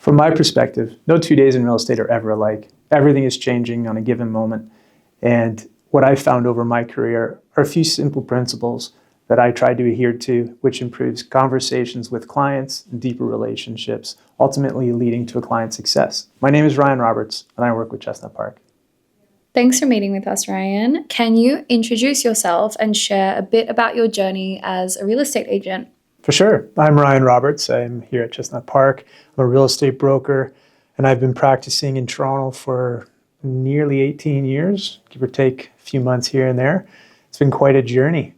From my perspective, no 2 days in real estate are ever alike. Everything is changing on a given moment. And what I've found over my career are a few simple principles that I try to adhere to, which improves conversations with clients and deeper relationships, ultimately leading to a client success. My name is Ryan Roberts, and I work with Chestnut Park. Thanks for meeting with us, Ryan. Can you introduce yourself and share a bit about your journey as a real estate agent? For sure. I'm Ryan Roberts. I'm here at Chestnut Park. I'm a real estate broker, and I've been practicing in Toronto for nearly 18 years, give or take a few months here and there. It's been quite a journey.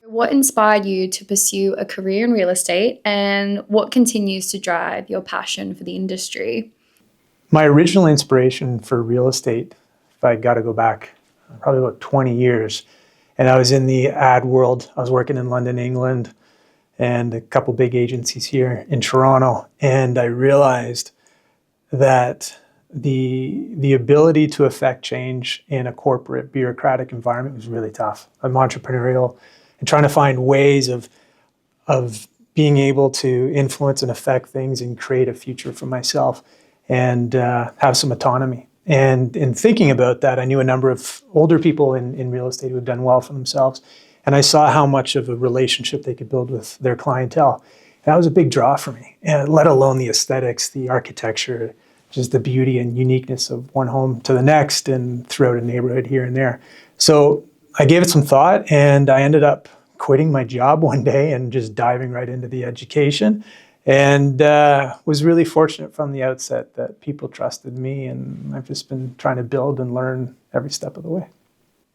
What inspired you to pursue a career in real estate, and what continues to drive your passion for the industry? My original inspiration for real estate, if I got to go back probably about 20 years, and I was in the ad world. I was working in London, England, and a couple big agencies here in Toronto, and I realized that the ability to affect change in a corporate bureaucratic environment was really tough. I'm entrepreneurial and trying to find ways of being able to influence and affect things and create a future for myself and have some autonomy. And in thinking about that, I knew a number of older people in real estate who had done well for themselves. And I saw how much of a relationship they could build with their clientele. And that was a big draw for me, and let alone the aesthetics, the architecture, just the beauty and uniqueness of one home to the next and throughout a neighborhood here and there. So I gave it some thought, and I ended up quitting my job one day and just diving right into the education, and was really fortunate from the outset that people trusted me, and I've just been trying to build and learn every step of the way.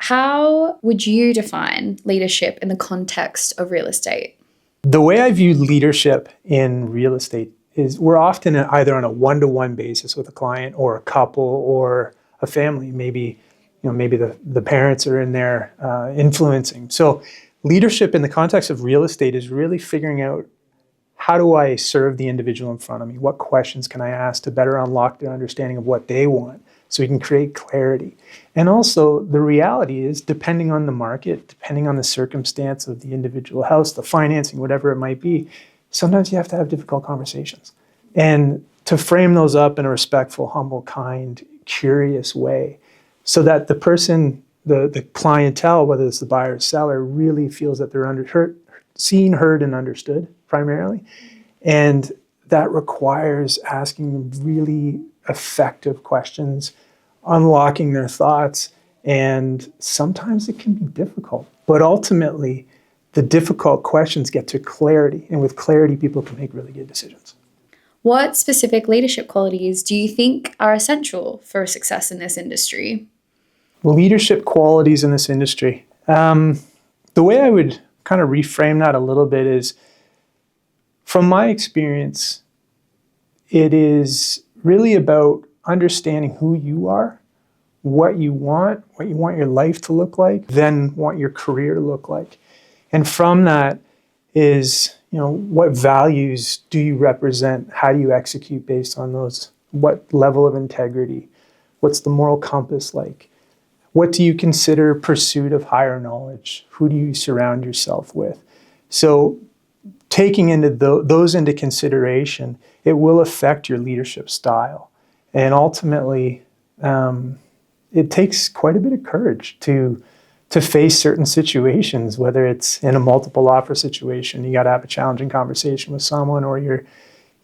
How would you define leadership in the context of real estate? The way I view leadership in real estate is we're often either on a one-to-one basis with a client or a couple or a family. Maybe the parents are in there influencing. So leadership in the context of real estate is really figuring out, how do I serve the individual in front of me? What questions can I ask to better unlock their understanding of what they want so we can create clarity? And also, the reality is, depending on the market, depending on the circumstance of the individual house, the financing, whatever it might be, sometimes you have to have difficult conversations. And to frame those up in a respectful, humble, kind, curious way so that the person, the clientele, whether it's the buyer or seller, really feels that they're seen, heard, and understood primarily. And that requires asking really effective questions, unlocking their thoughts, and sometimes it can be difficult. But ultimately, the difficult questions get to clarity, and with clarity, people can make really good decisions. What specific leadership qualities do you think are essential for success in this industry? Leadership qualities in this industry. The way I would kind of reframe that a little bit is, from my experience, it is really about understanding who you are, what you want your life to look like, then what your career to look like. And from that is, what values do you represent? How do you execute based on those? What level of integrity? What's the moral compass like? What do you consider pursuit of higher knowledge? Who do you surround yourself with? So taking into those into consideration, it will affect your leadership style. And ultimately, it takes quite a bit of courage to face certain situations, whether it's in a multiple offer situation, you got to have a challenging conversation with someone, or you're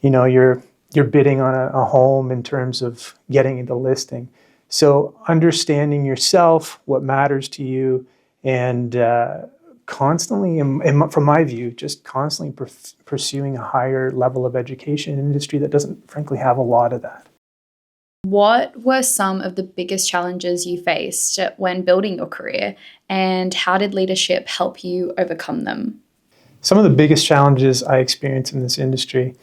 bidding on a home in terms of getting into listing. So understanding yourself, what matters to you, and constantly, from my view, just constantly pursuing a higher level of education in an industry that doesn't, frankly, have a lot of that. What were some of the biggest challenges you faced when building your career, and how did leadership help you overcome them? Some of the biggest challenges I experienced in this industry,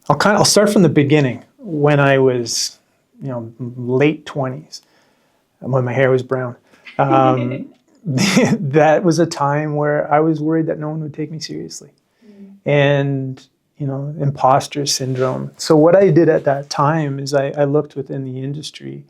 I'll start from the beginning. When I was, late 20s, when my hair was brown. That was a time where I was worried that no one would take me seriously. And, imposter syndrome. So what I did at that time is I looked within the industry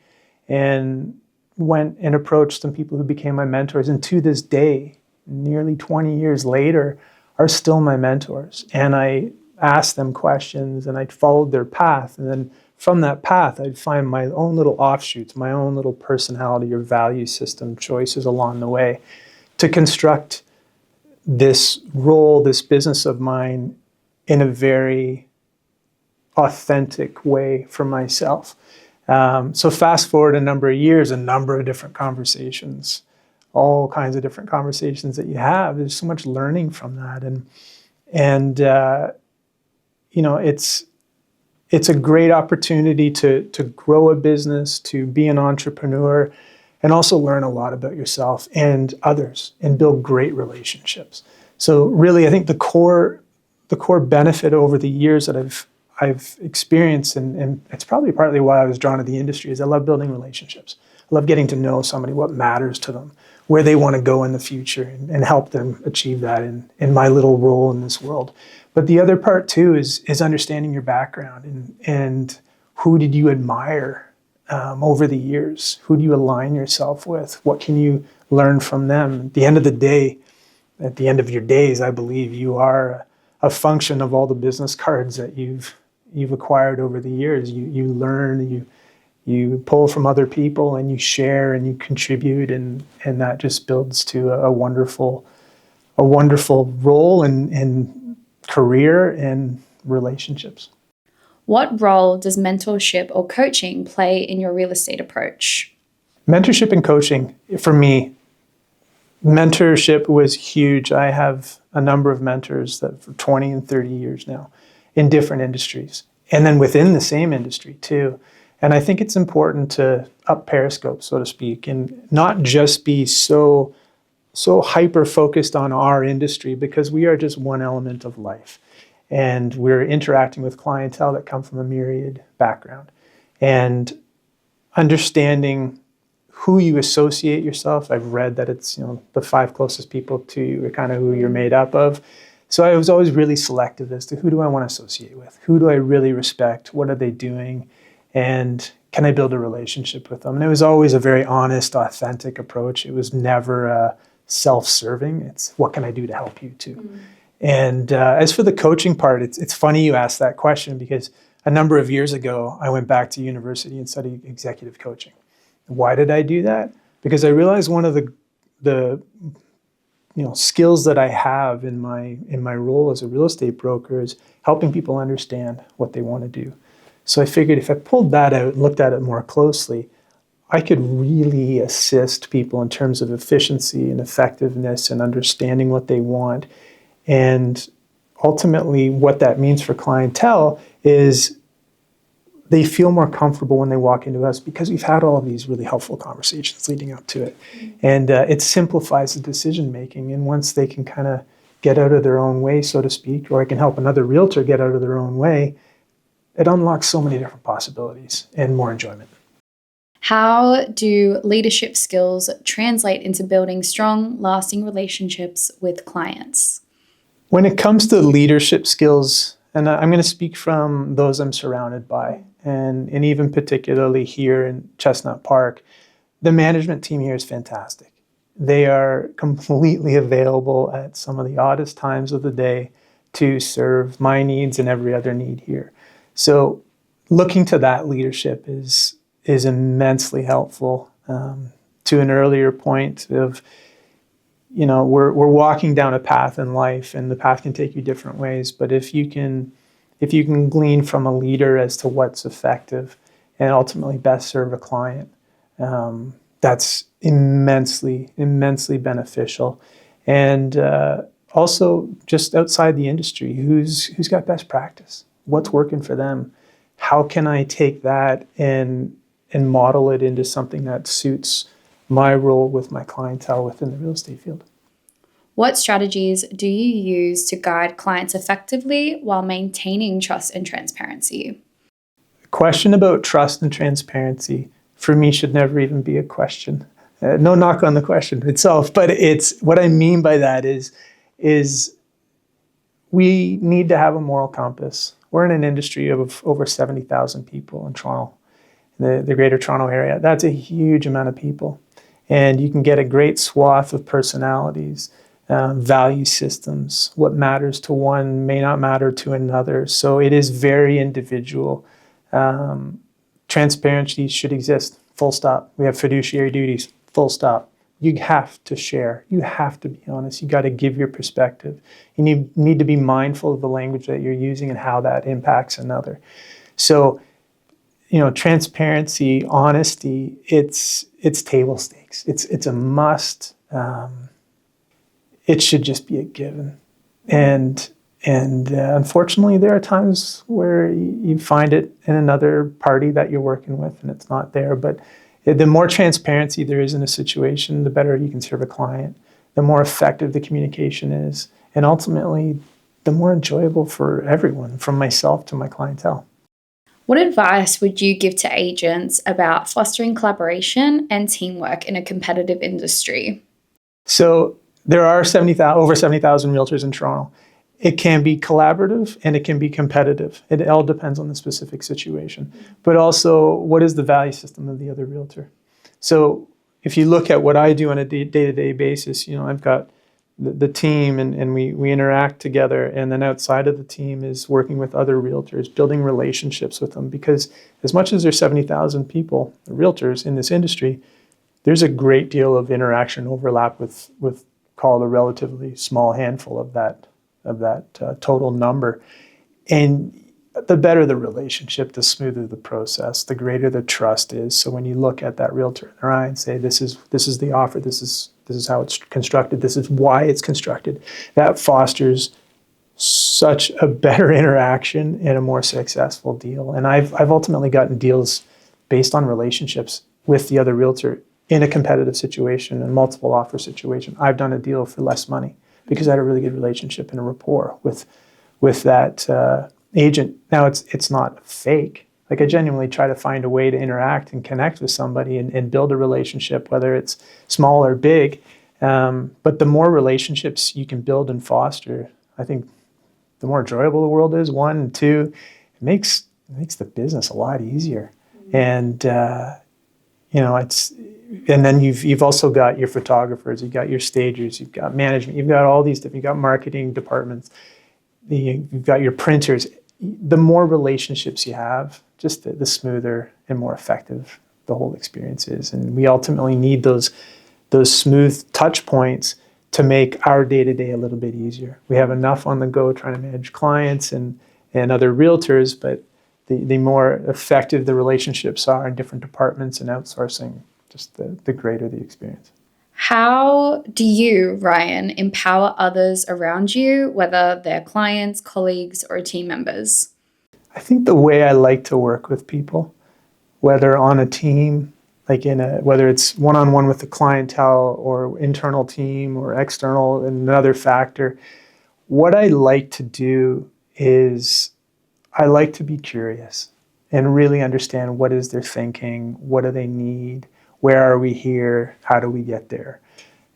and went and approached some people who became my mentors. And to this day, nearly 20 years later, are still my mentors. And I ask them questions and I followed their path. And then from that path, I'd find my own little offshoots, my own little personality or value system choices along the way to construct this role, this business of mine in a very authentic way for myself. So fast forward a number of years, a number of different conversations, all kinds of different conversations that you have. There's so much learning from that. And you know, it's a great opportunity to grow a business, to be an entrepreneur, and also learn a lot about yourself and others and build great relationships. So really, I think the core benefit over the years that I've experienced, and it's probably partly why I was drawn to the industry, is I love building relationships. I love getting to know somebody, what matters to them, where they want to go in the future, and help them achieve that in my little role in this world. But the other part too is understanding your background and who did you admire over the years? Who do you align yourself with? What can you learn from them? At the end of the day, at the end of your days, I believe you are a function of all the business cards that you've acquired over the years. You learn, you pull from other people, and you share and you contribute, and that just builds to a wonderful role and career and relationships. What role does mentorship or coaching play in your real estate approach? Mentorship and coaching, for me, mentorship was huge. I have a number of mentors that for 20 and 30 years now in different industries, and then within the same industry too. And I think it's important to up periscope, so to speak, and not just be so hyper focused on our industry, because we are just one element of life. And we're interacting with clientele that come from a myriad background. And understanding who you associate yourself. I've read that it's, the 5 closest people to you are kind of who you're made up of. So I was always really selective as to who do I want to associate with? Who do I really respect? What are they doing? And can I build a relationship with them? And it was always a very honest, authentic approach. It was never self-serving. It's what can I do to help you too? Mm. And as for the coaching part, it's funny you asked that question, because a number of years ago, I went back to university and studied executive coaching. Why did I do that? Because I realized one of the skills that I have in my role as a real estate broker is helping people understand what they want to do. So I figured if I pulled that out and looked at it more closely, I could really assist people in terms of efficiency and effectiveness and understanding what they want. And ultimately, what that means for clientele is they feel more comfortable when they walk into us, because we've had all of these really helpful conversations leading up to it. And it simplifies the decision making. And once they can kind of get out of their own way, so to speak, or I can help another realtor get out of their own way, it unlocks so many different possibilities and more enjoyment. How do leadership skills translate into building strong, lasting relationships with clients? When it comes to leadership skills, and I'm going to speak from those I'm surrounded by, and even particularly here in Chestnut Park, the management team here is fantastic. They are completely available at some of the oddest times of the day to serve my needs and every other need here. So looking to that leadership is immensely helpful. To an earlier point of, we're walking down a path in life, and the path can take you different ways. But if you can glean from a leader as to what's effective and ultimately best serve a client, that's immensely beneficial. And also, just outside the industry, who's got best practice? What's working for them? How can I take that and model it into something that suits my role with my clientele within the real estate field? What strategies do you use to guide clients effectively while maintaining trust and transparency? The question about trust and transparency, for me, should never even be a question. No knock on the question itself, but it's what I mean by that is we need to have a moral compass. We're in an industry of over 70,000 people in Toronto, the Greater Toronto area. That's a huge amount of people. And you can get a great swath of personalities value systems. What matters to one may not matter to another. So it is very individual. Transparency should exist, full stop. We have fiduciary duties, full stop. You have to share. You have to be honest. You got to give your perspective. You need to be mindful of the language that you're using and how that impacts another. So, transparency, honesty, it's table stakes. It's a must. It should just be a given. And unfortunately, there are times where you find it in another party that you're working with and it's not there. But the more transparency there is in a situation, the better you can serve a client, the more effective the communication is, and ultimately, the more enjoyable for everyone, from myself to my clientele. What advice would you give to agents about fostering collaboration and teamwork in a competitive industry? So there are over 70,000 realtors in Toronto. It can be collaborative and it can be competitive. It all depends on the specific situation. But also, what is the value system of the other realtor? So if you look at what I do on a day-to-day basis, I've got the team and we interact together, and then outside of the team is working with other realtors, building relationships with them, because as much as there's 70,000 people, realtors in this industry, there's a great deal of interaction overlap with call it a relatively small handful of that total number. And the better the relationship, the smoother the process, the greater the trust is. So when you look at that realtor in their eye and say, this is the offer, this is how it's constructed, this is why it's constructed, that fosters such a better interaction and a more successful deal. And I've ultimately gotten deals based on relationships with the other realtor in a competitive situation, a multiple offer situation. I've done a deal for less money because I had a really good relationship and a rapport with that agent. Now it's not fake. Like, I genuinely try to find a way to interact and connect with somebody and build a relationship, whether it's small or big. But the more relationships you can build and foster, I think the more enjoyable the world is, one, and two, it makes the business a lot easier. And and then you've also got your photographers, you've got your stagers, you've got management, you've got all these different, you've got marketing departments, you've got your printers. The more relationships you have, just the smoother and more effective the whole experience is. And we ultimately need those smooth touch points to make our day-to-day a little bit easier. We have enough on the go trying to manage clients and other realtors, but the more effective the relationships are in different departments and outsourcing, just the greater the experience. How do you, Ryan, empower others around you, whether they're clients, colleagues, or team members? I think the way I like to work with people, whether on a team, like whether it's one-on-one with the clientele or internal team or external, another factor, what I like to do is I like to be curious and really understand what is their thinking, what do they need, where are we here, how do we get there?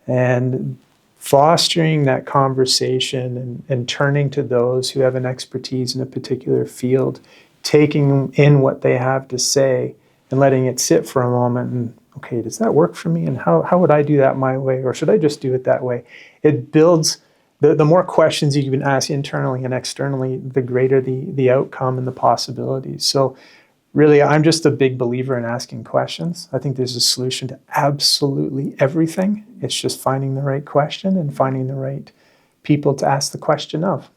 And fostering that conversation and turning to those who have an expertise in a particular field, taking in what they have to say and letting it sit for a moment and, okay, does that work for me? And how would I do that my way? Or should I just do it that way? It builds, the more questions you can ask internally and externally, the greater the outcome and the possibilities. So really, I'm just a big believer in asking questions. I think there's a solution to absolutely everything. It's just finding the right question and finding the right people to ask the question of.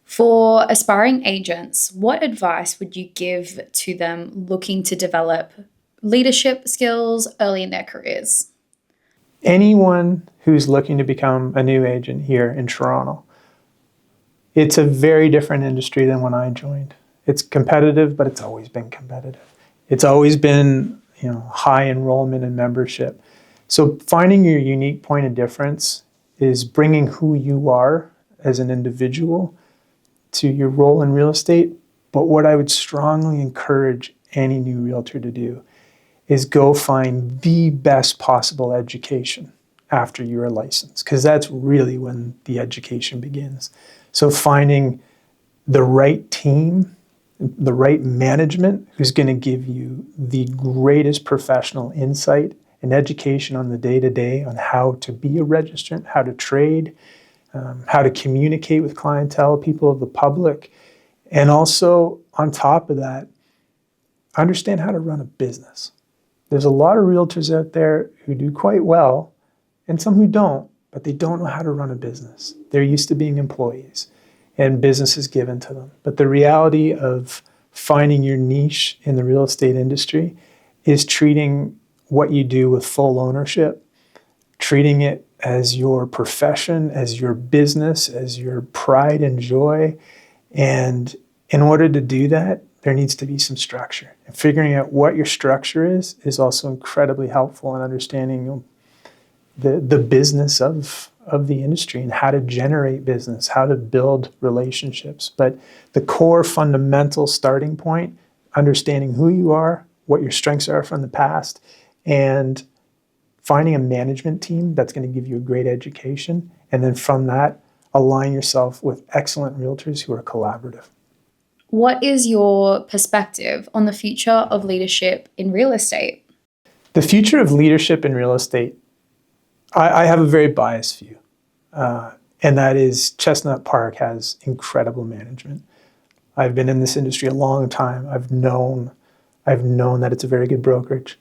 For aspiring agents, what advice would you give to them looking to develop leadership skills early in their careers? Anyone who's looking to become a new agent here in Toronto, it's a very different industry than when I joined. It's competitive, but it's always been competitive. It's always been, high enrollment and membership. So finding your unique point of difference is bringing who you are as an individual to your role in real estate. But what I would strongly encourage any new realtor to do is go find the best possible education after you're licensed, because that's really when the education begins. So finding the right team, the right management who's going to give you the greatest professional insight an education on the day-to-day on how to be a registrant, how to trade, how to communicate with clientele, people of the public, and also on top of that, understand how to run a business. There's a lot of realtors out there who do quite well and some who don't, but they don't know how to run a business. They're used to being employees and business is given to them. But the reality of finding your niche in the real estate industry is treating what you do with full ownership, treating it as your profession, as your business, as your pride and joy. And in order to do that, there needs to be some structure. And figuring out what your structure is also incredibly helpful in understanding the business of the industry and how to generate business, how to build relationships. But the core fundamental starting point, understanding who you are, what your strengths are from the past, and finding a management team that's going to give you a great education. And then from that, align yourself with excellent realtors who are collaborative. What is your perspective on the future of leadership in real estate? The future of leadership in real estate, I have a very biased view, and that is Chestnut Park has incredible management. I've been in this industry a long time. I've known that it's a very good brokerage,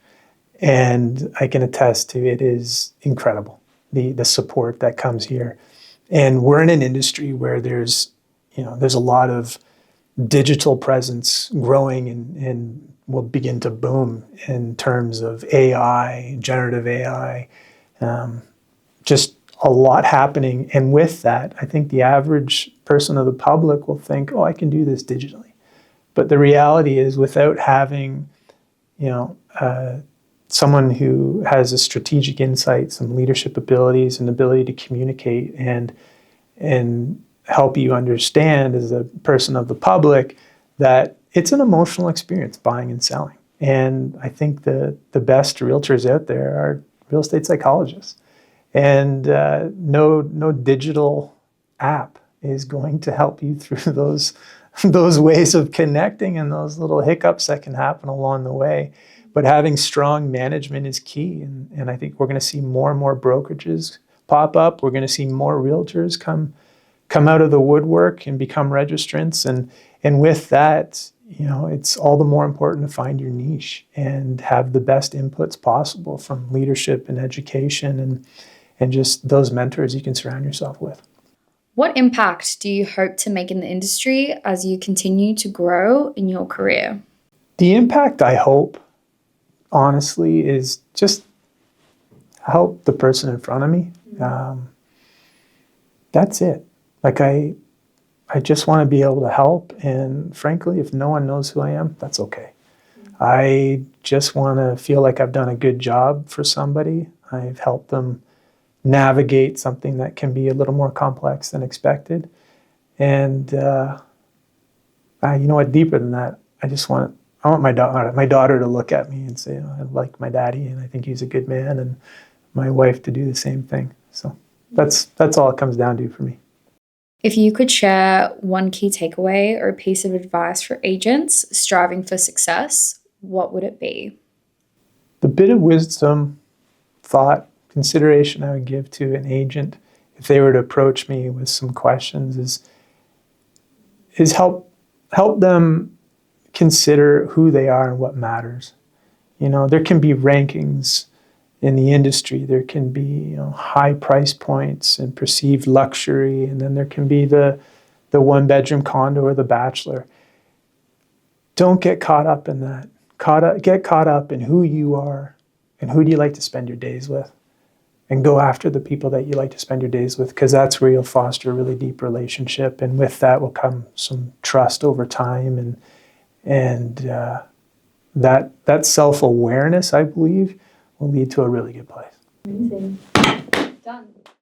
and I can attest to it is incredible, the support that comes here. And we're in an industry where there's a lot of digital presence growing and will begin to boom in terms of AI, generative AI, just a lot happening. And with that, I think the average person of the public will think, oh, I can do this digitally. But the reality is without having, someone who has a strategic insight, some leadership abilities, and ability to communicate and help you understand as a person of the public that it's an emotional experience buying and selling. And I think the best realtors out there are real estate psychologists. And no digital app is going to help you through those ways of connecting and those little hiccups that can happen along the way. But having strong management is key. And I think we're going to see more and more brokerages pop up. We're going to see more realtors come out of the woodwork and become registrants. And with that, it's all the more important to find your niche and have the best inputs possible from leadership and education and just those mentors you can surround yourself with. What impact do you hope to make in the industry as you continue to grow in your career? The impact I hope, honestly, is just help the person in front of me. That's it. Like I just want to be able to help. And frankly, if no one knows who I am, that's okay. I just want to feel like I've done a good job for somebody. I've helped them navigate something that can be a little more complex than expected. And deeper than that, I want my daughter to look at me and say, I like my daddy and I think he's a good man, and my wife to do the same thing. So that's all it comes down to for me. If you could share one key takeaway or a piece of advice for agents striving for success, what would it be? The bit of wisdom, thought, consideration I would give to an agent if they were to approach me with some questions is help them consider who they are and what matters. There can be rankings in the industry. There can be high price points and perceived luxury, and then there can be the one-bedroom condo or the bachelor. Don't get caught up in that. Get caught up in who you are and who do you like to spend your days with, and go after the people that you like to spend your days with, because that's where you'll foster a really deep relationship, and with that will come some trust over time, and that self-awareness, I believe, will lead to a really good place. Amazing. Done.